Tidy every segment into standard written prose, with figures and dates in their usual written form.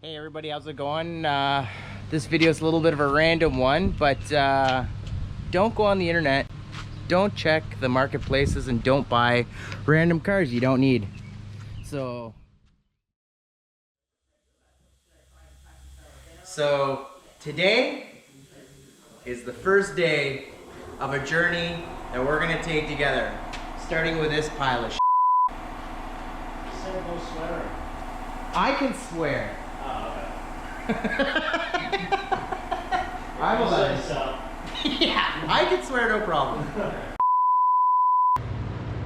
Hey everybody, how's it going? This video is a little bit of a random one, but don't go on the internet, don't check the marketplaces, and don't buy random cars you don't need. So today is the first day of a journey that we're gonna take together, starting with this pile of shit. You said no swearing. I can swear. I'm allowed. Yeah, I can swear, no problem.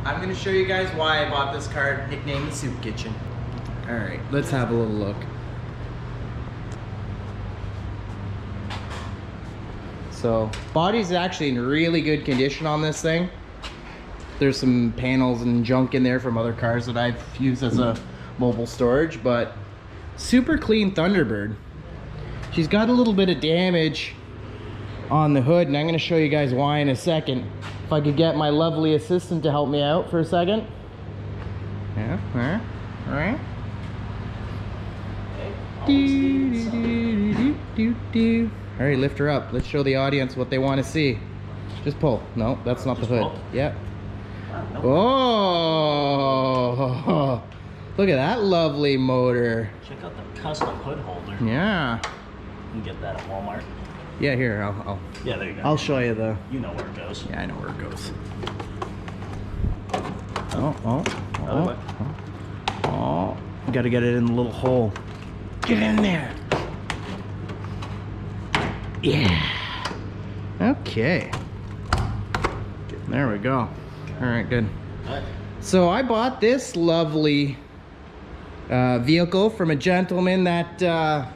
I'm gonna show you guys why I bought this car, nicknamed the Soup Kitchen. All right, let's have a little look. So, body's actually in really good condition on this thing. There's some panels and junk in there from other cars that I've used as a mobile storage, but super clean Thunderbird. She's got a little bit of damage on the hood, and I'm going to show you guys why in a second. If I could get my lovely assistant to help me out for a second. Yeah, all right. All right, lift her up. Let's show the audience what they want to see. Just pull. No, that's not the hood. Yeah. Oh, look at that lovely motor. Check out the custom hood holder. Yeah. You can get that at Walmart. Yeah, here, I'll Yeah, there you go. I'll show you the... You know where it goes. Yeah, I know where it goes. Oh. You gotta get it in the little hole. Get in there. Yeah. Okay. There we go. All right, good. So I bought this lovely vehicle from a gentleman that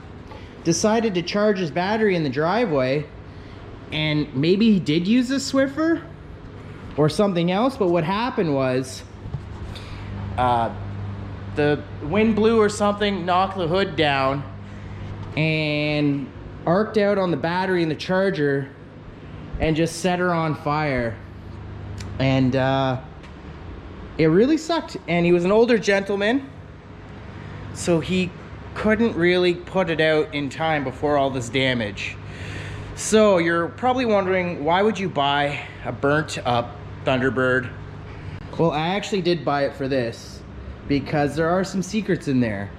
decided to charge his battery in the driveway, and maybe he did use a Swiffer or something else, but what happened was the wind blew or something, knocked the hood down and arced out on the battery in the charger and just set her on fire. And it really sucked. And he was an older gentleman, so he couldn't really put it out in time before all this damage. So you're probably wondering, why would you buy a burnt up Thunderbird? Well, I actually did buy it for this, because there are some secrets in there.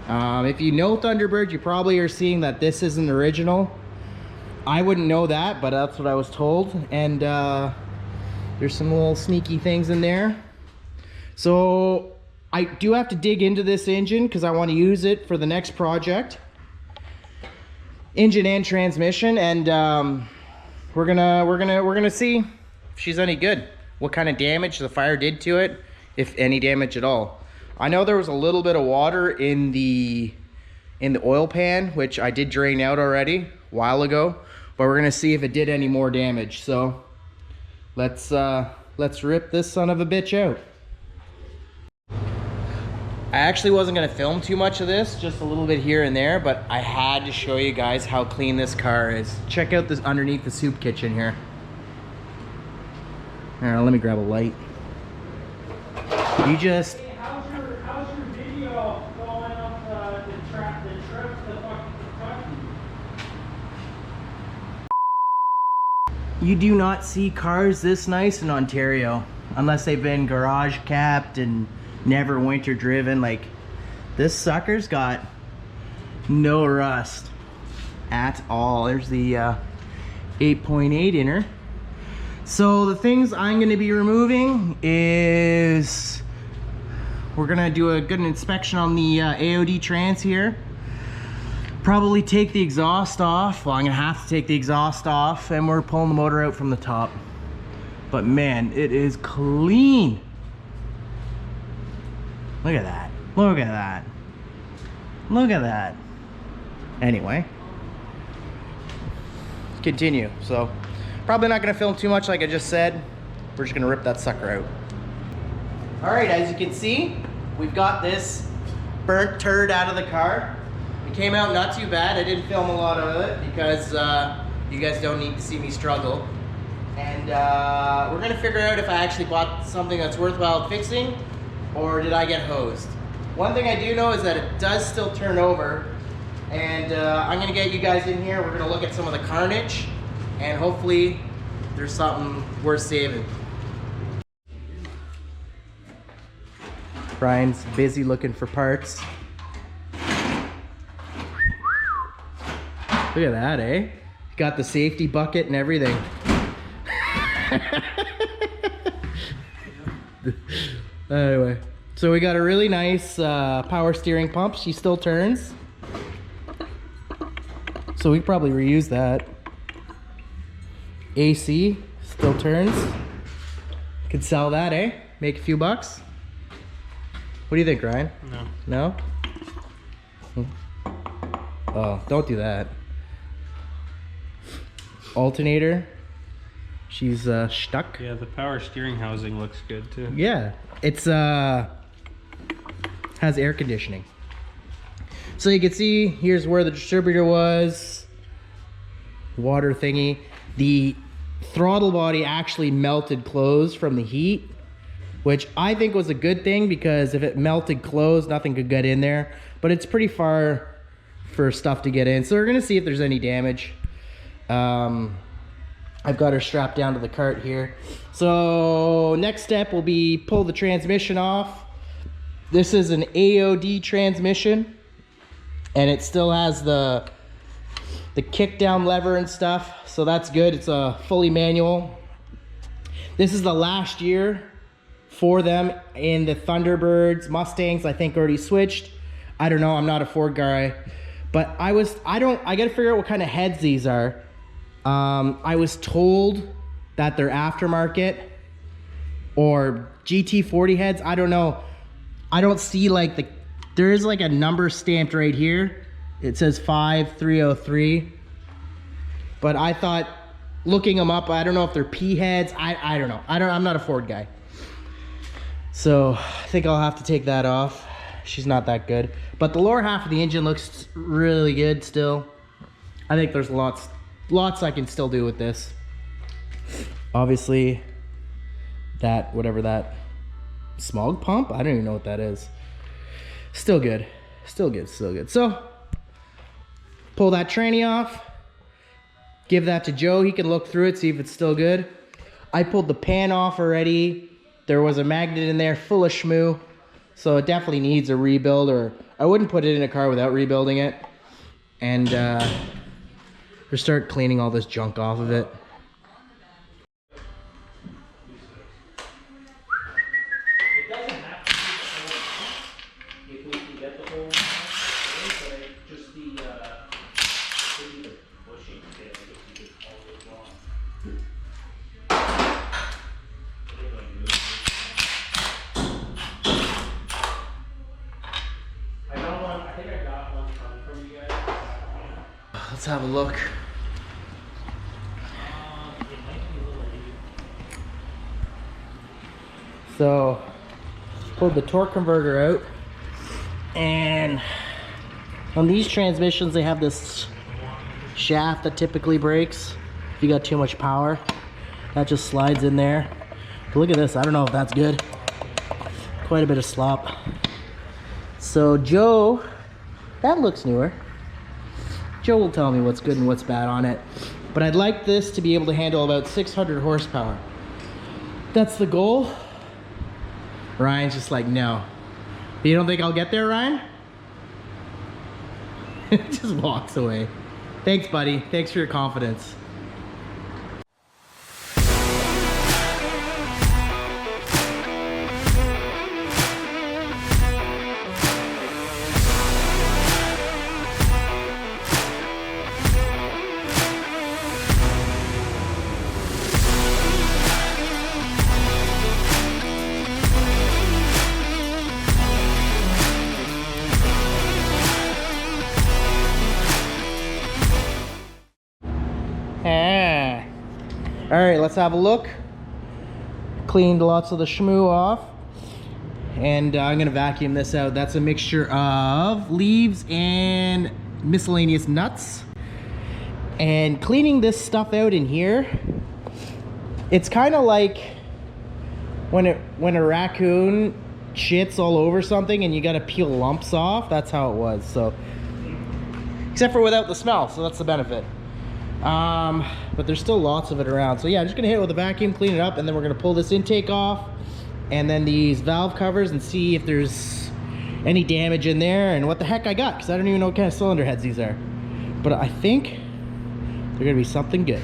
If you know Thunderbird, you probably are seeing that this isn't original. I wouldn't know that, but that's what I was told. And there's some little sneaky things in there. So I do have to dig into this engine because I want to use it for the next project. Engine and transmission, and we're gonna see if she's any good. What kind of damage the fire did to it, if any damage at all. I know there was a little bit of water in the oil pan, which I did drain out already a while ago, but we're gonna see if it did any more damage. So let's rip this son of a bitch out. I actually wasn't going to film too much of this, just a little bit here and there, but I had to show you guys how clean this car is. Check out this underneath the Soup Kitchen here. All right, let me grab a light. You just... Hey, how's your video going up the trip to fucking Kentucky? You do not see cars this nice in Ontario, unless they've been garage capped and never winter driven. Like, this sucker's got no rust at all. There's the 8.8 inner. So the things I'm going to be removing is, we're going to do a good inspection on the AOD trans here. Probably take the exhaust off. Well, I'm going to have to take the exhaust off, and we're pulling the motor out from the top. But man, it is clean. Look at that. Look at that. Look at that. Anyway, continue. So probably not going to film too much, like I just said. We're just going to rip that sucker out. All right, as you can see, we've got this burnt turd out of the car. It came out not too bad. I didn't film a lot of it because you guys don't need to see me struggle. And we're going to figure out if I actually bought something that's worthwhile fixing, or did I get hosed. One thing I do know is that it does still turn over And I'm gonna get you guys in here. We're gonna look at some of the carnage, and hopefully there's something worth saving. Brian's busy looking for parts. Look at that, eh? Got the safety bucket and everything. Anyway, so we got a really nice power steering pump. She still turns. So we could probably reuse that. AC still turns. Could sell that, eh? Make a few bucks. What do you think, Ryan? No. No? Oh, don't do that. Alternator. She's stuck. Yeah, the power steering housing looks good too. Yeah, it's has air conditioning. So you can see here's where the distributor was. Water thingy. The throttle body actually melted closed from the heat, which I think was a good thing, because if it melted closed, nothing could get in there. But it's pretty far for stuff to get in. So we're gonna see if there's any damage. I've got her strapped down to the cart here. So next step will be pull the transmission off. This is an AOD transmission, and it still has the kick down lever and stuff, so that's good. It's a fully manual. This is the last year for them in the Thunderbirds. Mustangs, I think, already switched. I don't know, I'm not a Ford guy, but I gotta figure out what kind of heads these are. I was told that they're aftermarket or GT40 heads. I don't know. I don't see like there is like a number stamped right here. It says 5303. But I thought, looking them up, I don't know if they're P heads. I don't know. I'm not a Ford guy. So I think I'll have to take that off. She's not that good. But the lower half of the engine looks really good still. I think there's lots I can still do with this. Obviously, whatever that smog pump, I don't even know what that is. Still good. Still good. So pull that tranny off. Give that to Joe. He can look through it, see if it's still good. I pulled the pan off already. There was a magnet in there full of schmoo. So it definitely needs a rebuild, or I wouldn't put it in a car without rebuilding it. And just start cleaning all this junk off of it. Let's have a look. So, pulled the torque converter out, and on these transmissions they have this shaft that typically breaks if you got too much power. That just slides in there. But look at this, I don't know if that's good. Quite a bit of slop. So Joe, that looks newer. Joe will tell me what's good and what's bad on it. But I'd like this to be able to handle about 600 horsepower. That's the goal. Ryan's just like, no. You don't think I'll get there, Ryan? Just walks away. Thanks, buddy. Thanks for your confidence. All right, let's have a look. Cleaned lots of the schmoo off, and I'm gonna vacuum this out. That's a mixture of leaves and miscellaneous nuts. And cleaning this stuff out in here, it's kind of like when a raccoon shits all over something and you gotta peel lumps off. That's how it was. So Except for without the smell, so that's the benefit. But there's still lots of it around. So yeah, I'm just gonna hit it with a vacuum, clean it up, and then we're gonna pull this intake off, and then these valve covers, and see if there's any damage in there and what the heck I got, because I don't even know what kind of cylinder heads these are. But I think they're gonna be something good.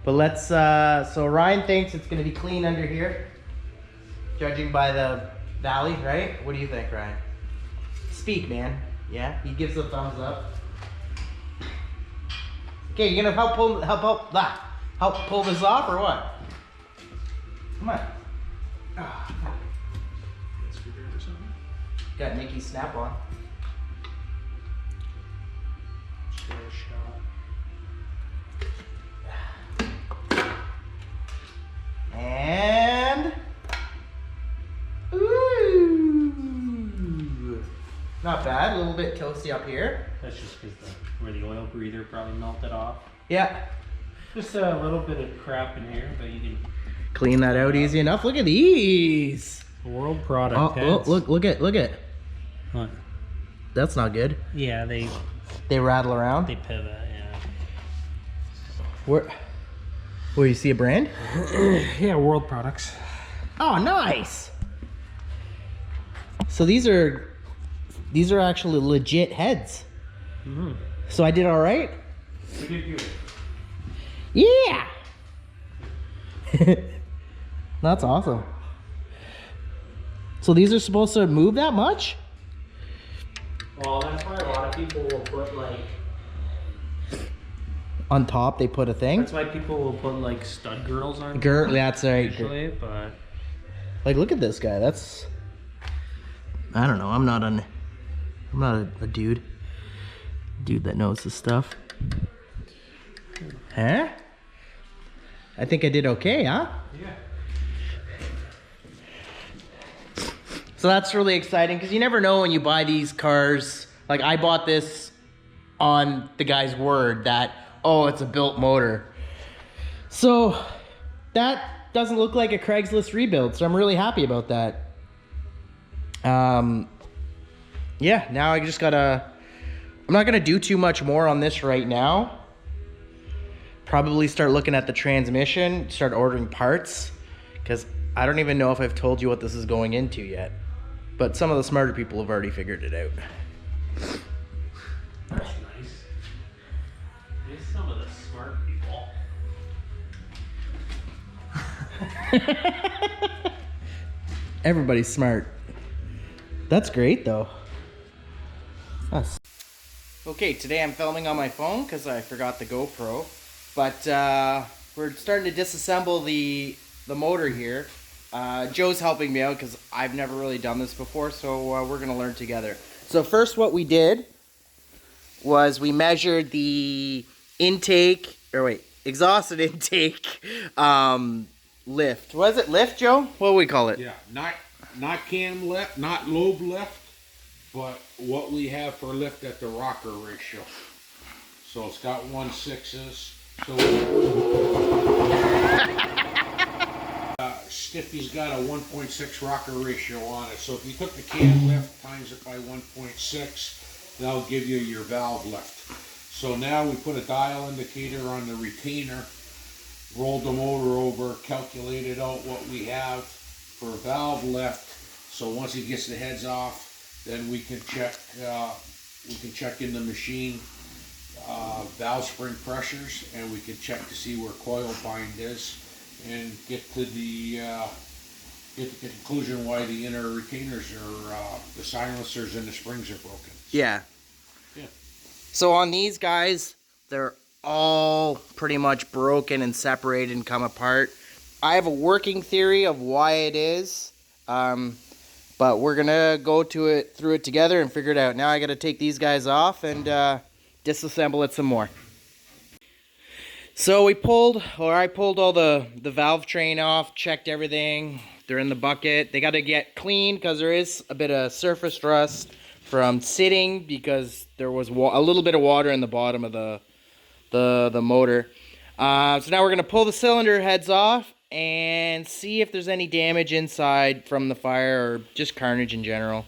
But let's, so Ryan thinks it's gonna be clean under here, judging by the valley, right? What do you think, Ryan? Speak, man. Yeah, he gives a thumbs up. Okay, you gonna help pull this off or what? Come on. Ah, come on. Got Nikki's snap on. And ooh, not bad. A little bit toasty up here. That's just because where the oil breather probably melted off. Yeah. Just a little bit of crap in here, but you can Clean that out easy enough. Look at these. world product. Oh, look at. What? That's not good. Yeah, they rattle around. pivot. Yeah. Where you see a brand? Yeah, world products. Oh, nice. So these are actually legit heads. Mm-hmm. So I did all right. We did good. Yeah. That's awesome. So these are supposed to move that much? Well, that's why a lot of people will put like. On top they put a thing? That's why people will put like stud girdles on. That's right. Usually, but like, look at this guy. That's. I don't know. I'm not a dude that knows this stuff. Huh? I think I did okay, huh? yeah. So that's really exciting because you never know when you buy these cars. Like, I bought this on the guy's word that, oh, it's a built motor. So that doesn't look like a Craigslist rebuild, so I'm really happy about that. Yeah, now I just gotta, I'm not gonna do too much more on this right now. Probably start looking at the transmission, start ordering parts, because I don't even know if I've told you what this is going into yet. But some of the smarter people have already figured it out. That's nice. There's some of the smart people. Everybody's smart. That's great though. That's... Okay, today I'm filming on my phone because I forgot the GoPro. But we're starting to disassemble the motor here. Joe's helping me out because I've never really done this before, so we're gonna learn together. So first what we did was we measured the intake, exhaust and intake lift. What is it, lift, Joe? What do we call it? Yeah, not cam lift, not lobe lift, but what we have for lift at the rocker ratio. So it's got 1/6. So Stiffy's got a 1.6 rocker ratio on it. So if you took the cam lift times it by 1.6, that'll give you your valve lift. So now we put a dial indicator on the retainer, rolled the motor over, calculated out what we have for valve lift. So once he gets the heads off, then we can check in the machine valve spring pressures, and we can check to see where coil bind is. and get to the conclusion why the inner retainers are, the silencers and the springs are broken. Yeah. Yeah. So on these guys, they're all pretty much broken and separated and come apart. I have a working theory of why it is, but we're gonna go through it together and figure it out. Now I got to take these guys off and disassemble it some more. So I pulled all the valve train off, checked everything. They're in the bucket. They got to get clean because there is a bit of surface rust from sitting because there was a little bit of water in the bottom of the motor. So now we're gonna pull the cylinder heads off and see if there's any damage inside from the fire or just carnage in general.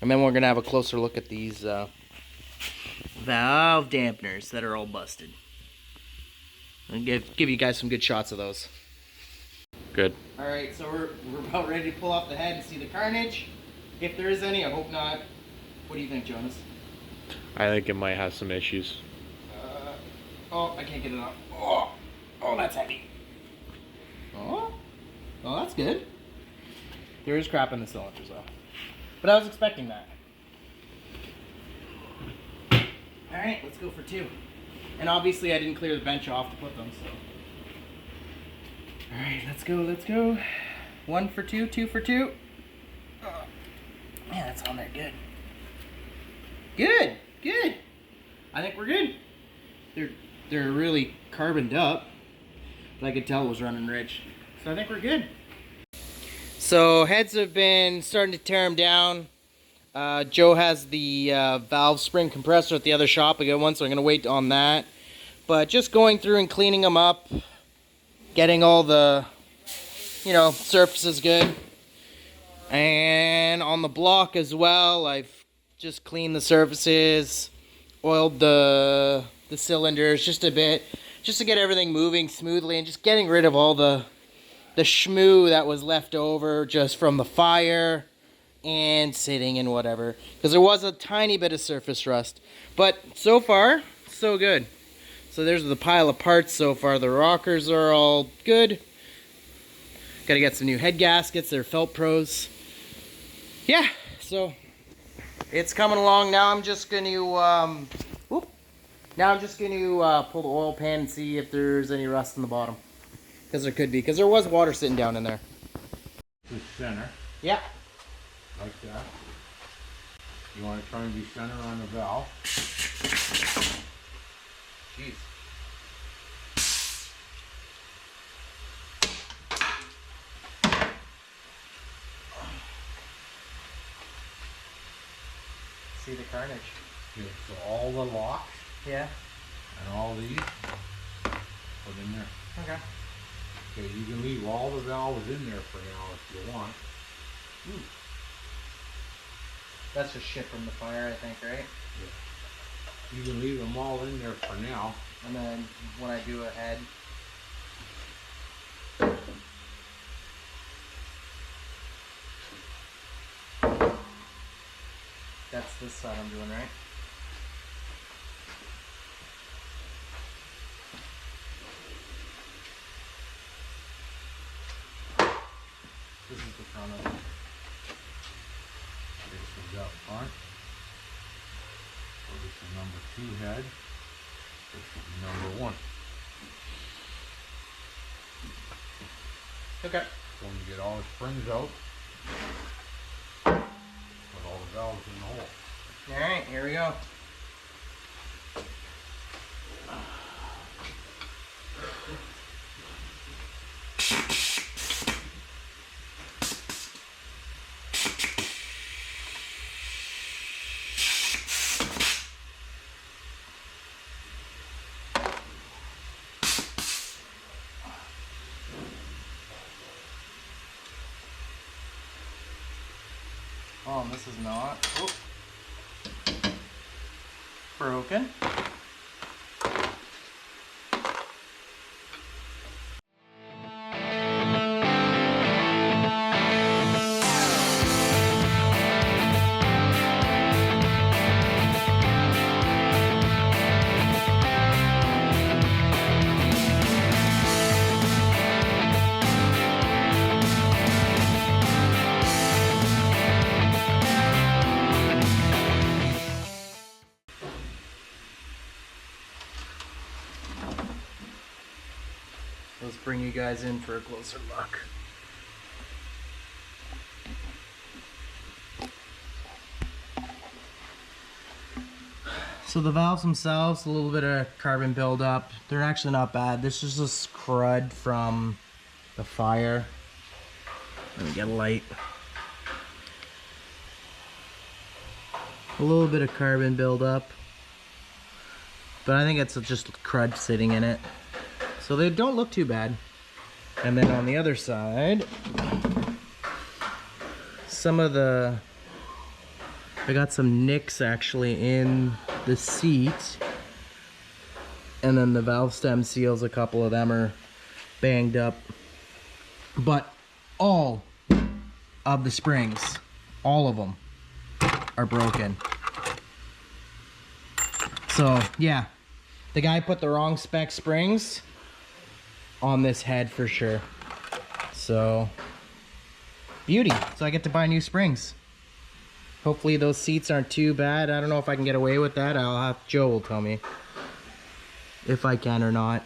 And then we're gonna have a closer look at these valve dampeners that are all busted. And give you guys some good shots of those. Good. All right, so we're about ready to pull off the head and see the carnage. If there is any, I hope not. What do you think, Jonas? I think it might have some issues. Oh, I can't get it off. Oh, that's heavy. Oh, that's good. There is crap in the cylinders, though. But I was expecting that. All right, let's go for 2. And obviously, I didn't clear the bench off to put them, so. All right, let's go. 1 for 2, 2 for 2. Oh, man, that's on there good. Good. I think we're good. They're really carboned up, but I could tell it was running rich. So I think we're good. So heads have been starting to tear them down. Joe has the valve spring compressor at the other shop. I got one, so I'm gonna wait on that. But just going through and cleaning them up, getting all the, surfaces good. And on the block as well, I've just cleaned the surfaces, oiled the cylinders just a bit, just to get everything moving smoothly and just getting rid of all the schmoo that was left over just from the fire and sitting and whatever. Because there was a tiny bit of surface rust. But so far, so good. So there's the pile of parts so far. The rockers are all good. Got to get some new head gaskets. They're Felt Pros. Yeah, so it's coming along. Now I'm just going to pull the oil pan and see if there's any rust in the bottom. Because there could be. Because there was water sitting down in there. The center, Yeah. like that. You want to try and be center on the valve. Jeez. See the carnage. Okay, so all the locks Yeah. and all these put in there. Okay. Okay, you can leave all the valves in there for now if you want. Ooh. That's just shit from the fire, I think, right? Yeah. You can leave them all in there for now. And then when I do a head. That's this side I'm doing, right? This is the front of it. This is up front. So this is number 2 head. This is number 1. Okay. So when you get all the springs out, put all the valves in the hole. Alright, here we go. Oh, and this is not broken. you guys in for a closer look. So the valves themselves, a little bit of carbon buildup. They're actually not bad. This is just crud from the fire. Let me get a light. A little bit of carbon buildup, but I think it's just crud sitting in it. So they don't look too bad. And then on the other side, I got some nicks actually in the seat, and then the valve stem seals, a couple of them are banged up, but all of the springs, all of them are broken. So yeah, the guy put the wrong spec springs on this head for sure. So beauty. So I get to buy new springs. Hopefully those seats aren't too bad. I don't know if I can get away with that. Joe will tell me if I can or not.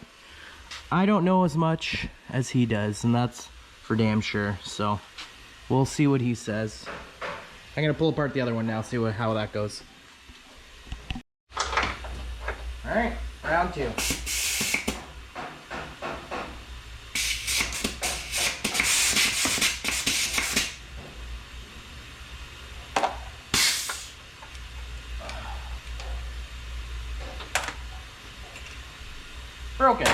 I don't know as much as he does, and that's for damn sure. So we'll see what he says. I'm gonna pull apart the other one now, see how that goes. All right, round two. Broken.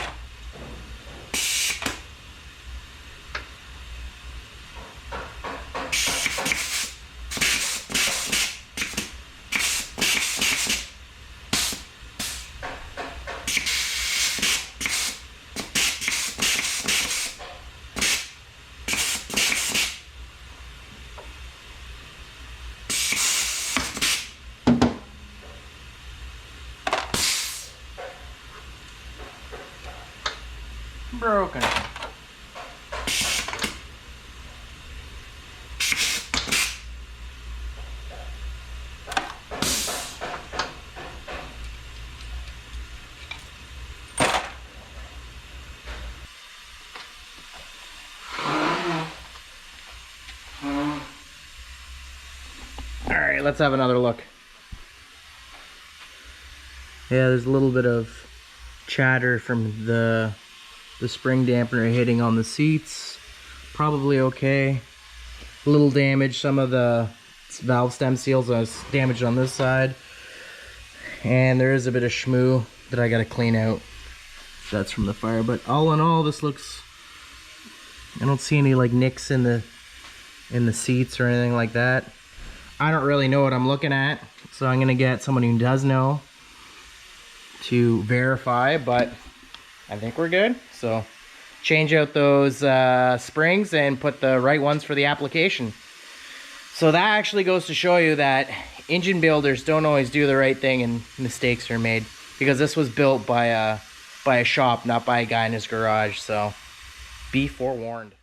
Broken. All right, let's have another look. Yeah, there's a little bit of chatter from the spring dampener hitting on the seats. Probably okay. A little damage. Some of the valve stem seals are damaged on this side. And there is a bit of schmoo that I gotta clean out. That's from the fire. But all in all, this looks... I don't see any like nicks in the seats or anything like that. I don't really know what I'm looking at, so I'm gonna get someone who does know to verify, but I think we're good. So change out those springs and put the right ones for the application. So that actually goes to show you that engine builders don't always do the right thing and mistakes are made, because this was built by a shop, not by a guy in his garage. So be forewarned.